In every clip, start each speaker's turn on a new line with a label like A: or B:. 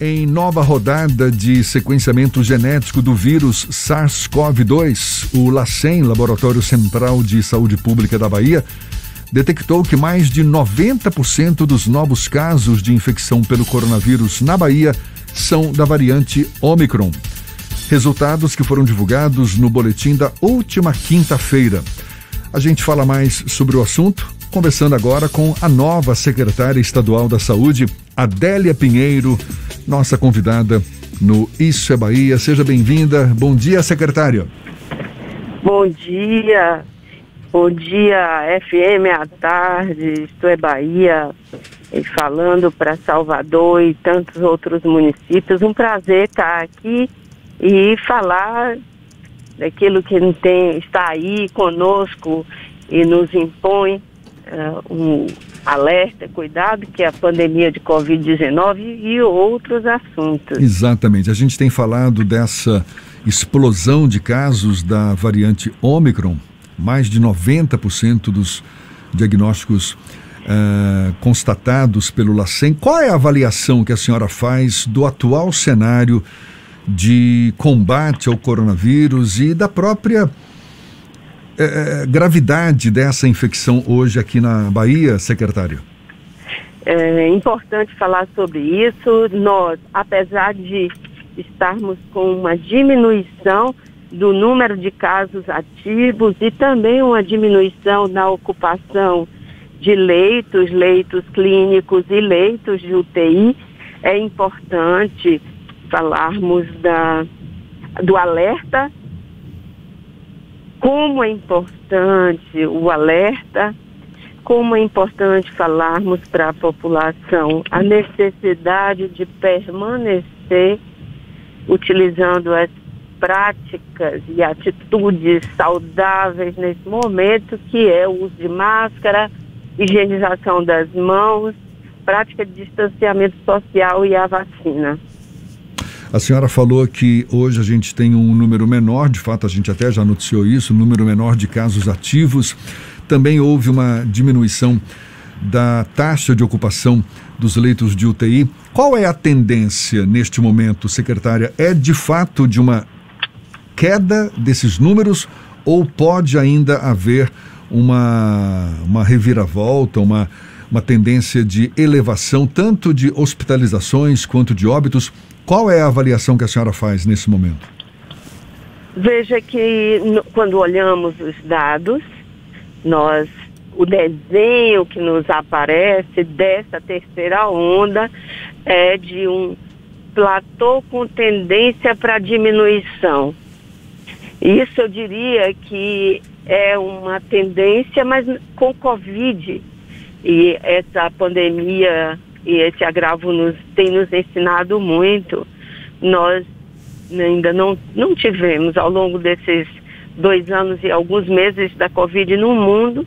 A: Em nova rodada de sequenciamento genético do vírus SARS-CoV-2, o LACEN, Laboratório Central de Saúde Pública da Bahia, detectou que mais de 90% dos novos casos de infecção pelo coronavírus na Bahia são da variante Ômicron. Resultados que foram divulgados no boletim da última quinta-feira. A gente fala mais sobre o assunto, conversando agora com a nova secretária estadual da Saúde, Adélia Pinheiro, nossa convidada no Isso é Bahia. Seja bem-vinda. Bom dia, secretária.
B: Bom dia. Bom dia, FM à tarde, Isto é Bahia, falando para Salvador e tantos outros municípios. Um prazer estar aqui e falar daquilo que está aí conosco e nos impõe um alerta, cuidado, que é a pandemia de Covid-19 e outros assuntos.
A: Exatamente. A gente tem falado dessa explosão de casos da variante Ômicron. Mais de 90% dos diagnósticos constatados pelo LACEN. Qual é a avaliação que a senhora faz do atual cenário de combate ao coronavírus e da própria gravidade dessa infecção hoje aqui na Bahia, secretário?
B: É importante falar sobre isso. Nós, apesar de estarmos com uma diminuição do número de casos ativos e também uma diminuição na ocupação de leitos clínicos e leitos de UTI, é importante falarmos do alerta. Como é importante o alerta, como é importante falarmos para a população a necessidade de permanecer utilizando as práticas e atitudes saudáveis nesse momento, que é o uso de máscara, higienização das mãos, prática de distanciamento social e a vacina.
A: A senhora falou que hoje a gente tem um número menor, de fato a gente até já noticiou isso, um número menor de casos ativos. Também houve uma diminuição da taxa de ocupação dos leitos de UTI. Qual é a tendência neste momento, secretária? É de fato de uma queda desses números ou pode ainda haver uma reviravolta, uma tendência de elevação tanto de hospitalizações quanto de óbitos? Qual é a avaliação que a senhora faz nesse momento?
B: Veja que quando olhamos os dados, o desenho que nos aparece dessa terceira onda é de um platô com tendência para diminuição. Isso eu diria que é uma tendência, mas com Covid e essa pandemia e esse agravo tem nos ensinado muito. Nós ainda não tivemos, ao longo desses 2 anos e alguns meses da Covid no mundo,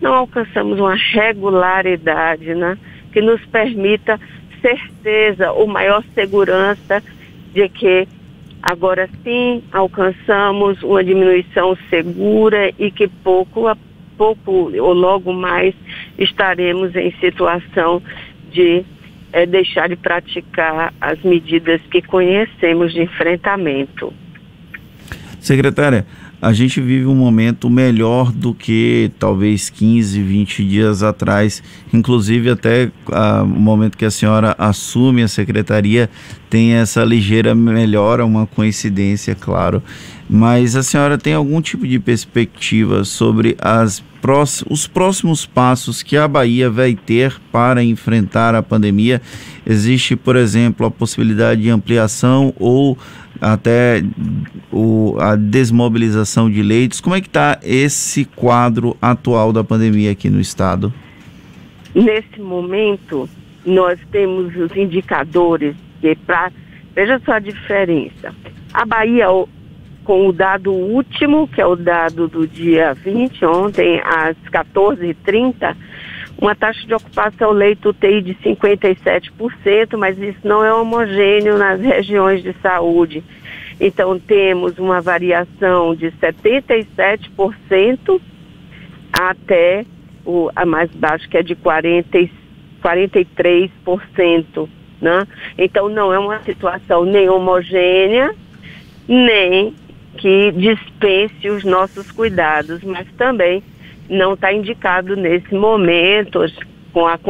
B: não alcançamos uma regularidade, né, que nos permita certeza ou maior segurança de que agora sim alcançamos uma diminuição segura e que pouco a pouco ou logo mais estaremos em situação de deixar de praticar as medidas que conhecemos de enfrentamento.
C: Secretária, a gente vive um momento melhor do que talvez 15, 20 dias atrás, inclusive até o momento que a senhora assume a secretaria tem essa ligeira melhora, uma coincidência, claro. Mas a senhora tem algum tipo de perspectiva sobre os próximos passos que a Bahia vai ter para enfrentar a pandemia? Existe, por exemplo, a possibilidade de ampliação ou até a desmobilização de leitos? Como é que está esse quadro atual da pandemia aqui no estado?
B: Nesse momento, nós temos os indicadores veja só a diferença. A Bahia, com o dado último, que é o dado do dia 20, ontem às 14h30, uma taxa de ocupação leito UTI de 57%, mas isso não é homogêneo nas regiões de saúde. Então temos uma variação de 77% até a mais baixa, que é de 43%. né? Então não é uma situação nem homogênea, nem que dispense os nossos cuidados, mas também não está indicado nesse momento,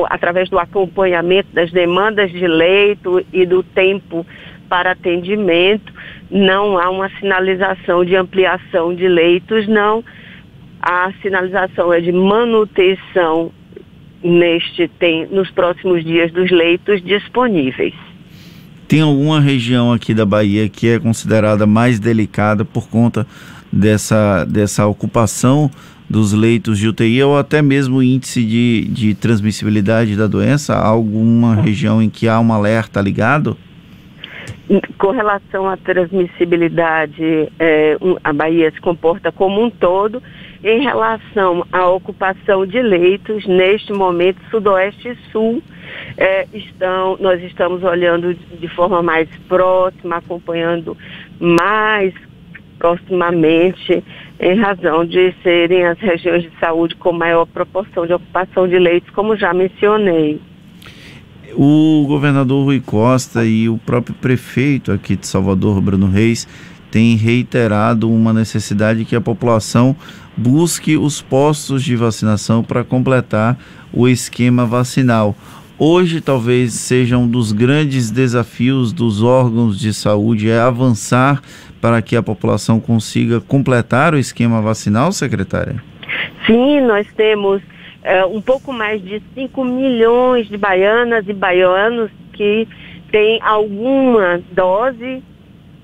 B: através do acompanhamento das demandas de leito e do tempo para atendimento, não há uma sinalização de ampliação de leitos, não. A sinalização é de manutenção nos próximos dias dos leitos disponíveis.
C: Tem alguma região aqui da Bahia que é considerada mais delicada por conta dessa ocupação dos leitos de UTI ou até mesmo índice de transmissibilidade da doença? Alguma região em que há um alerta ligado?
B: Com relação à transmissibilidade, a Bahia se comporta como um todo. Em relação à ocupação de leitos, neste momento, Sudoeste e Sul, nós estamos olhando de forma mais próxima, acompanhando mais proximamente, em razão de serem as regiões de saúde com maior proporção de ocupação de leitos, como já mencionei.
C: O governador Rui Costa e o próprio prefeito aqui de Salvador, Bruno Reis, têm reiterado uma necessidade que a população busque os postos de vacinação para completar o esquema vacinal. Hoje talvez seja um dos grandes desafios dos órgãos de saúde avançar para que a população consiga completar o esquema vacinal, secretária?
B: Sim, nós temos um pouco mais de 5 milhões de baianas e baianos que têm alguma dose,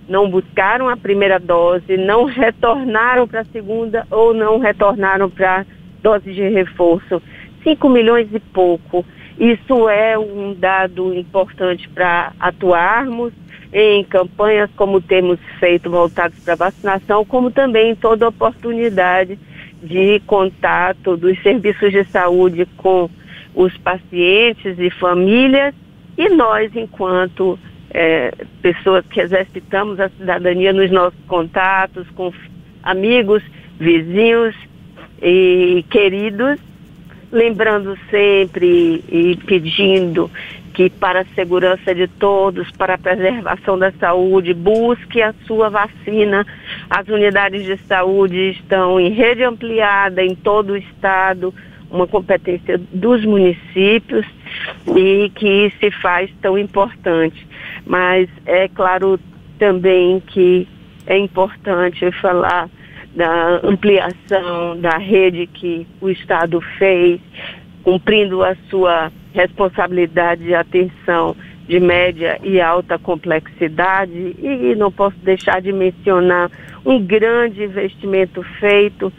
B: não buscaram a primeira dose, não retornaram para a segunda ou não retornaram para a dose de reforço. 5 milhões e pouco. Isso é um dado importante para atuarmos em campanhas como temos feito voltadas para vacinação, como também em toda oportunidade de contato dos serviços de saúde com os pacientes e famílias, e nós, enquanto pessoas que exercitamos a cidadania nos nossos contatos com amigos, vizinhos e queridos, lembrando sempre e pedindo que para a segurança de todos, para a preservação da saúde, busque a sua vacina. As unidades de saúde estão em rede ampliada em todo o estado, uma competência dos municípios e que se faz tão importante. Mas é claro também que é importante falar da ampliação da rede que o Estado fez, cumprindo a sua responsabilidade de atenção de média e alta complexidade, e não posso deixar de mencionar um grande investimento feito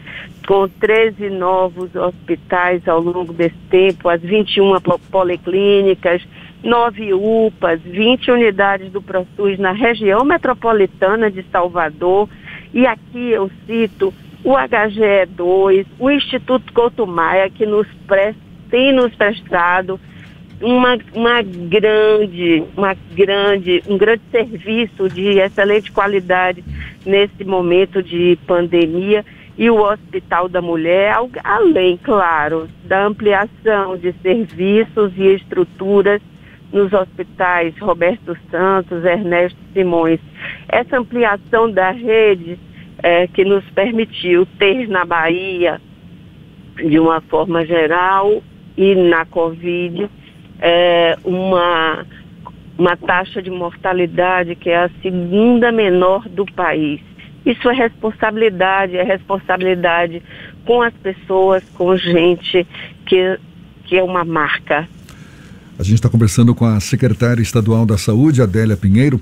B: com 13 novos hospitais ao longo desse tempo, as 21 policlínicas, 9 UPAs, 20 unidades do ProSUS na região metropolitana de Salvador, e aqui eu cito o HGE2, o Instituto Couto Maia, que tem nos prestado um grande serviço de excelente qualidade nesse momento de pandemia, e o Hospital da Mulher, além, claro, da ampliação de serviços e estruturas nos hospitais Roberto Santos, Ernesto Simões. Essa ampliação da rede que nos permitiu ter na Bahia, de uma forma geral, e na Covid, uma taxa de mortalidade que é a segunda menor do país. Isso é responsabilidade com as pessoas, com gente que é uma marca.
A: A gente está conversando com a secretária estadual da Saúde, Adélia Pinheiro.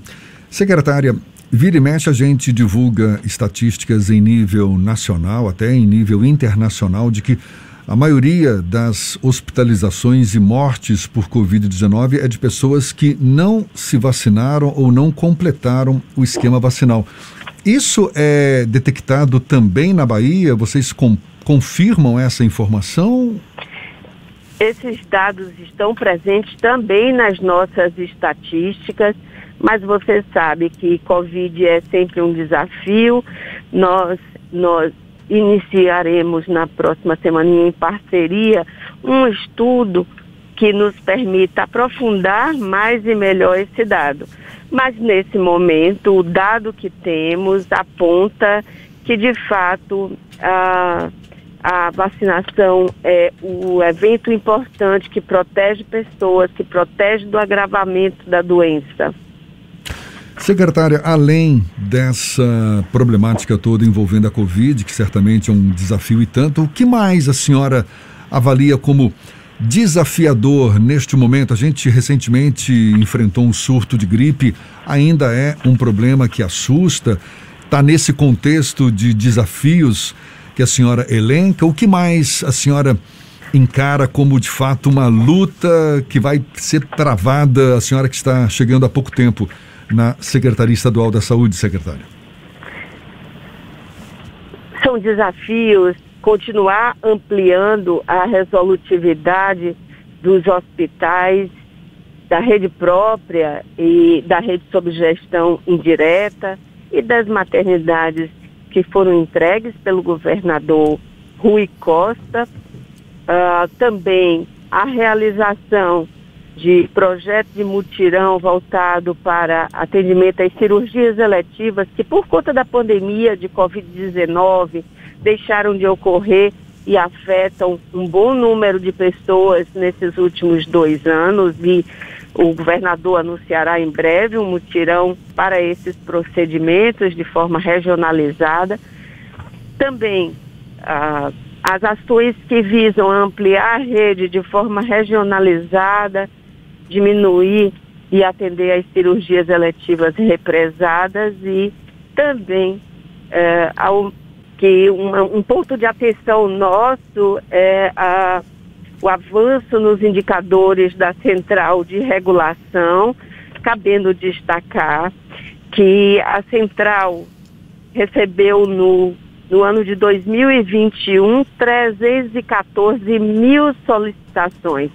A: Secretária, vira e mexe a gente divulga estatísticas em nível nacional, até em nível internacional, de que a maioria das hospitalizações e mortes por Covid-19 é de pessoas que não se vacinaram ou não completaram o esquema vacinal. Isso é detectado também na Bahia? Vocês confirmam essa informação?
B: Esses dados estão presentes também nas nossas estatísticas, mas você sabe que Covid é sempre um desafio. Nós iniciaremos na próxima semana, em parceria, um estudo que nos permita aprofundar mais e melhor esse dado. Mas, nesse momento, o dado que temos aponta que, de fato, a vacinação é o evento importante que protege pessoas, que protege do agravamento da doença.
A: Secretária, além dessa problemática toda envolvendo a Covid, que certamente é um desafio e tanto, o que mais a senhora avalia como desafiador neste momento? A gente recentemente enfrentou um surto de gripe, ainda é um problema que assusta. Está nesse contexto de desafios que a senhora elenca? O que mais a senhora encara como, de fato, uma luta que vai ser travada? A senhora que está chegando há pouco tempo na Secretaria Estadual da Saúde, secretária.
B: São desafios continuar ampliando a resolutividade dos hospitais, da rede própria e da rede sob gestão indireta e das maternidades que foram entregues pelo governador Rui Costa. Também a realização de projetos de mutirão voltado para atendimento às cirurgias eletivas que, por conta da pandemia de Covid-19, deixaram de ocorrer e afetam um bom número de pessoas nesses últimos 2 anos, e o governador anunciará em breve um mutirão para esses procedimentos de forma regionalizada. Também as ações que visam ampliar a rede de forma regionalizada, diminuir e atender às cirurgias eletivas represadas, e também um ponto de atenção nosso é o avanço nos indicadores da Central de Regulação, cabendo destacar que a Central recebeu no ano de 2021 314 mil solicitações,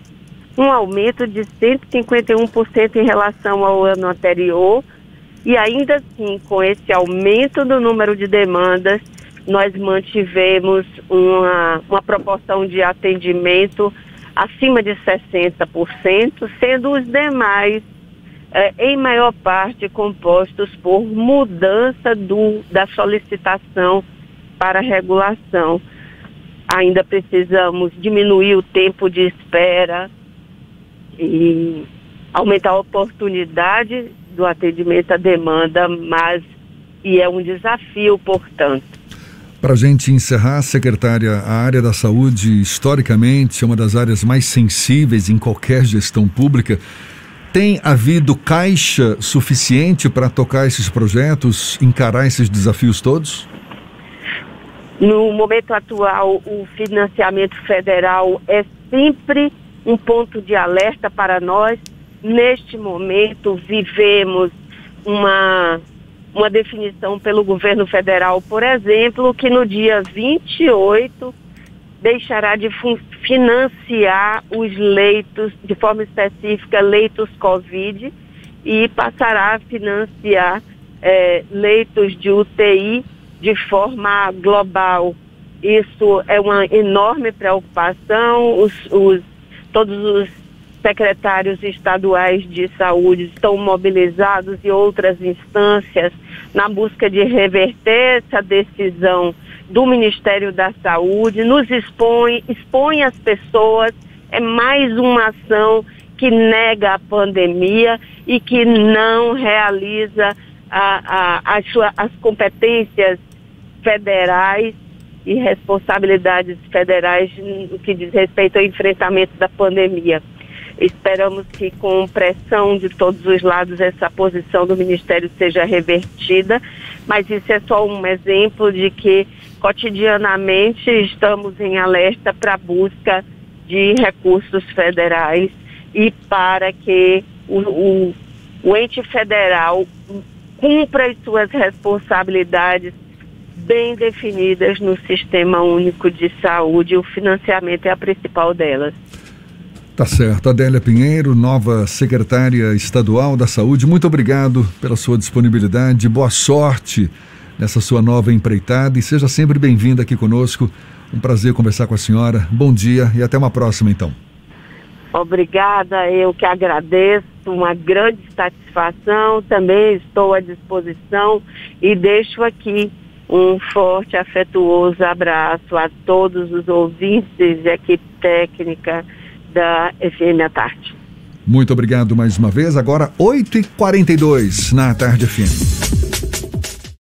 B: um aumento de 151% em relação ao ano anterior, e ainda assim, com esse aumento do número de demandas, nós mantivemos uma proporção de atendimento acima de 60%, sendo os demais, em maior parte, compostos por mudança da solicitação para regulação. Ainda precisamos diminuir o tempo de espera e aumentar a oportunidade do atendimento à demanda, e é um desafio, portanto.
A: Para a gente encerrar, secretária, a área da saúde, historicamente, é uma das áreas mais sensíveis em qualquer gestão pública. Tem havido caixa suficiente para tocar esses projetos, encarar esses desafios todos?
B: No momento atual, o financiamento federal é sempre um ponto de alerta para nós. Neste momento, vivemos uma definição pelo governo federal, por exemplo, que no dia 28 deixará de financiar os leitos, de forma específica, leitos COVID, e passará a financiar leitos de UTI de forma global. Isso é uma enorme preocupação. Todos os secretários estaduais de saúde estão mobilizados e outras instâncias na busca de reverter essa decisão do Ministério da Saúde, nos expõe as pessoas. É mais uma ação que nega a pandemia e que não realiza as competências federais e responsabilidades federais no que diz respeito ao enfrentamento da pandemia. Esperamos que, com pressão de todos os lados, essa posição do Ministério seja revertida, mas isso é só um exemplo de que, cotidianamente, estamos em alerta para a busca de recursos federais e para que o ente federal cumpra as suas responsabilidades bem definidas no Sistema Único de Saúde. O financiamento é a principal delas.
A: Tá certo. Adélia Pinheiro, nova secretária estadual da Saúde, muito obrigado pela sua disponibilidade, boa sorte nessa sua nova empreitada e seja sempre bem-vinda aqui conosco. Um prazer conversar com a senhora. Bom dia e até uma próxima, então.
B: Obrigada, eu que agradeço, uma grande satisfação, também estou à disposição e deixo aqui um forte, afetuoso abraço a todos os ouvintes e equipe técnica da FM à Tarde.
A: Muito obrigado mais uma vez. Agora 8h42 na Tarde FM.